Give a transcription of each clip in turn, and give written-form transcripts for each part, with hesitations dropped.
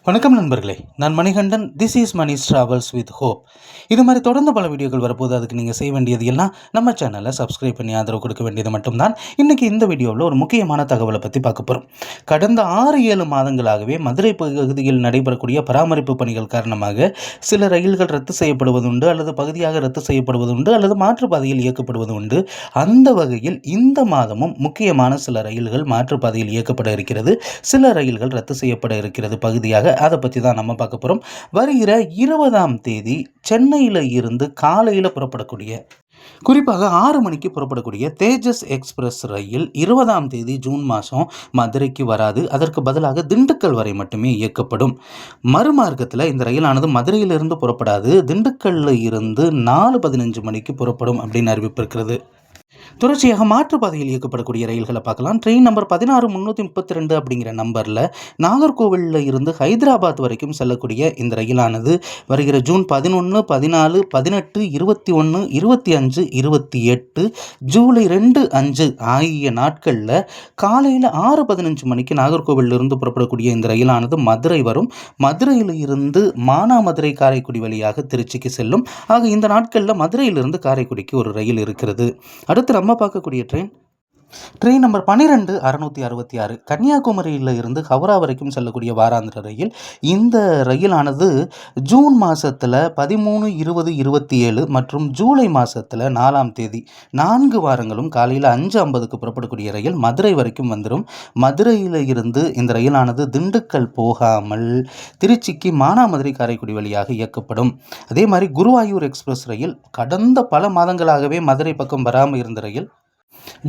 வணக்கம் நண்பர்களே, நான் Manikandan. This is Mani's travels with hope. இது மாதிரி தொடர்ந்து பல வீடியோக்கள் வரப்போது. அதுக்கு நீங்கள் செய்ய வேண்டியது எல்லாம் நம்ம சேனலை சப்ஸ்கிரைப் பண்ணி ஆதரவு கொடுக்க வேண்டியது மட்டும்தான். இன்றைக்கி இந்த வீடியோவில் ஒரு முக்கியமான தகவலை பற்றி பார்க்க போகிறோம். கடந்த 6-7 மாதங்களாகவே மதுரை பகுதியில் நடைபெறக்கூடிய பராமரிப்பு பணிகள் காரணமாக சில ரயில்கள் ரத்து செய்யப்படுவது உண்டு, அல்லது பகுதியாக ரத்து செய்யப்படுவது உண்டு, அல்லது மாற்றுப்பாதையில் இயக்கப்படுவது உண்டு. அந்த வகையில் இந்த மாதமும் முக்கியமான சில ரயில்கள் மாற்றுப்பாதையில் இயக்கப்பட இருக்கிறது. சில ரயில்கள் ரத்து செய்யப்பட இருக்கிறது பகுதியாக. அதை பற்றி தான் நம்ம பார்க்க போகிறோம். வருகிற 20ஆம் தேதி சென்னையில் இருந்து காலையில் புறப்படக்கூடிய, குறிப்பாக 6 மணிக்கு புறப்படக்கூடிய தேஜஸ் எக்ஸ்பிரஸ் ரயில் 20ஆம் தேதி ஜூன் மாதம் மதுரைக்கு வராது. அதற்கு பதிலாக திண்டுக்கல் வரை மட்டுமே இயக்கப்படும். மறுமார்க்கத்தில் இந்த ரயிலானது மதுரையிலிருந்து புறப்படாது, திண்டுக்கல்லில் இருந்து 4:15 மணிக்கு புறப்படும் அப்படின்னு அறிவிப்பு இருக்கிறது. தொடர்ச்சியாக மாற்றுப்பாதையில் இயக்கப்படக்கூடிய ரயில்களை பார்க்கலாம். ட்ரெயின் நம்பர் 16332 அப்படிங்கிற நம்பரில் நாகர்கோவிலில் இருந்து ஹைதராபாத் வரைக்கும் செல்லக்கூடிய இந்த ரயிலானது வருகிற ஜூன் 11, 14, 18, 21, 25, 28, ஜூலை 2, 5 ஆகிய நாட்களில் காலையில் 6:15 மணிக்கு நாகர்கோவிலிருந்து புறப்படக்கூடிய இந்த ரயிலானது மதுரை வரும். மதுரையில் இருந்து மானாமதுரை காரைக்குடி வழியாக திருச்சிக்கு செல்லும். ஆக இந்த நாட்களில் மதுரையிலிருந்து காரைக்குடிக்கு ஒரு ரயில் இருக்கிறது. அடுத்து நம்ம பார்க்கக்கூடிய ட்ரெயின் நம்பர் 12666 கன்னியாகுமரியில் இருந்து ஹவுரா வரைக்கும் செல்லக்கூடிய வாராந்திர ரயில். இந்த ரயிலானது ஜூன் மாதத்தில் 13, 20, 27 மற்றும் ஜூலை மாதத்தில் 4ஆம் தேதி 4 வாரங்களும் காலையில் 5:50க்கு புறப்படக்கூடிய ரயில் மதுரை வரைக்கும் வந்துடும். மதுரையில் இருந்து இந்த ரயிலானது திண்டுக்கல் போகாமல் திருச்சிக்கு மானாமதுரை காரைக்குடி வழியாக இயக்கப்படும். அதே மாதிரி குருவாயூர் எக்ஸ்பிரஸ் ரயில் கடந்த பல மாதங்களாகவே மதுரை பக்கம் வராமல் இருந்த ரயில்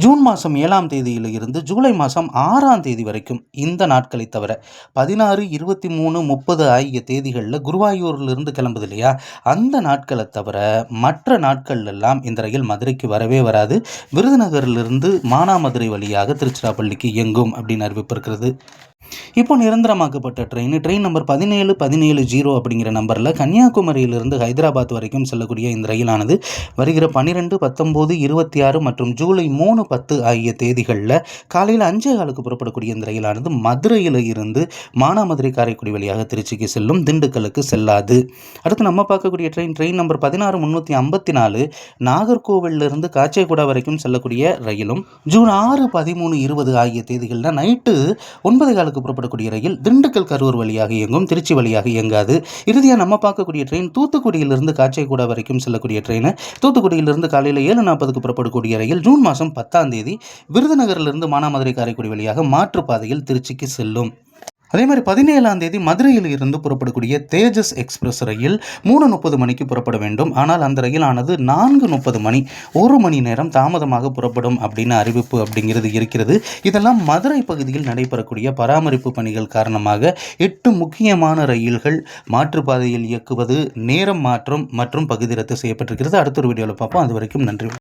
ஜூன் மாதம் 7ஆம் தேதியில் இருந்து ஜூலை மாதம் 6ஆம் தேதி வரைக்கும் இந்த நாட்களை தவிர 16, 23, 30 ஆகிய தேதிகளில் குருவாயூரிலிருந்து கிளம்புது இல்லையா, அந்த நாட்களை தவிர மற்ற நாட்களெல்லாம் இந்த ரயில் மதுரைக்கு வரவே வராது. விருதுநகரிலிருந்து மானாமதுரை வழியாக திருச்சிராப்பள்ளிக்கு இயங்கும் அப்படின்னு அறிவிப்பு இருக்கிறது. இப்போ நிரந்தரமாக்கப்பட்ட ட்ரெயின் நம்பர் 17, அப்படிங்கிற நம்பரில் கன்னியாகுமரியிலிருந்து ஹைதராபாத் வரைக்கும் செல்லக்கூடிய இந்த ரயிலானது வருகிற 12, 19, 26 மற்றும் ஜூலை 3, 10 ஆகிய தேதிகளில் காலையில் 5:15க்கு புறப்படக்கூடிய இந்த ரயிலானது மதுரையில் இருந்து மானாமதுரை காரைக்குடி வழியாக திருச்சிக்கு செல்லும், திண்டுக்கலுக்கு செல்லாது. அடுத்து நம்ம பார்க்கக்கூடிய ட்ரெயின் நம்பர் 16354 நாகர்கோவிலிருந்து காச்சேகுடா வரைக்கும் செல்லக்கூடிய ரயிலும் ஜூன் 6, 13, 20 ஆகிய தேதிகளில் நைட்டு 9:15 புறப்படக்கூடிய ரயில் திண்டுக்கல் கரூர் வழியாக இயங்கும், திருச்சி வழியாக இயங்காது. இறுதியாக நம்ம பார்க்கக்கூடிய ட்ரெயின் தூத்துக்குடியிலிருந்து காச்சேகுடா வரைக்கும் செல்லக்கூடிய ட்ரெயின். தூத்துக்குடியிலிருந்து காலையில் 7:40க்கு புறப்படக்கூடிய ரயில் ஜூன் மாதம் 10ஆம் தேதி விருதுநகரிலிருந்து மானாமதுரை காரைக்குடி வழியாக மாற்றுப்பாதையில் திருச்சிக்கு செல்லும். அதே மாதிரி 17ஆம் தேதி மதுரையில் இருந்து புறப்படக்கூடிய தேஜஸ் எக்ஸ்பிரஸ் ரயில் 3:30 மணிக்கு புறப்பட வேண்டும். ஆனால் அந்த ரயிலானது 4:30 மணி, 1 மணி நேரம் தாமதமாக புறப்படும் அப்படின்னு அறிவிப்பு அப்படிங்கிறது இருக்கிறது. இதெல்லாம் மதுரை பகுதியில் நடைபெறக்கூடிய பராமரிப்பு பணிகள் காரணமாக 8 முக்கியமான ரயில்கள் மாற்றுப்பாதையில் இயக்குவது, நேரம் மாற்றம் மற்றும் பகுதி ரத்து செய்யப்பட்டிருக்கிறது. அடுத்த ஒரு வீடியோவில் பார்ப்போம். அது வரைக்கும் நன்றி.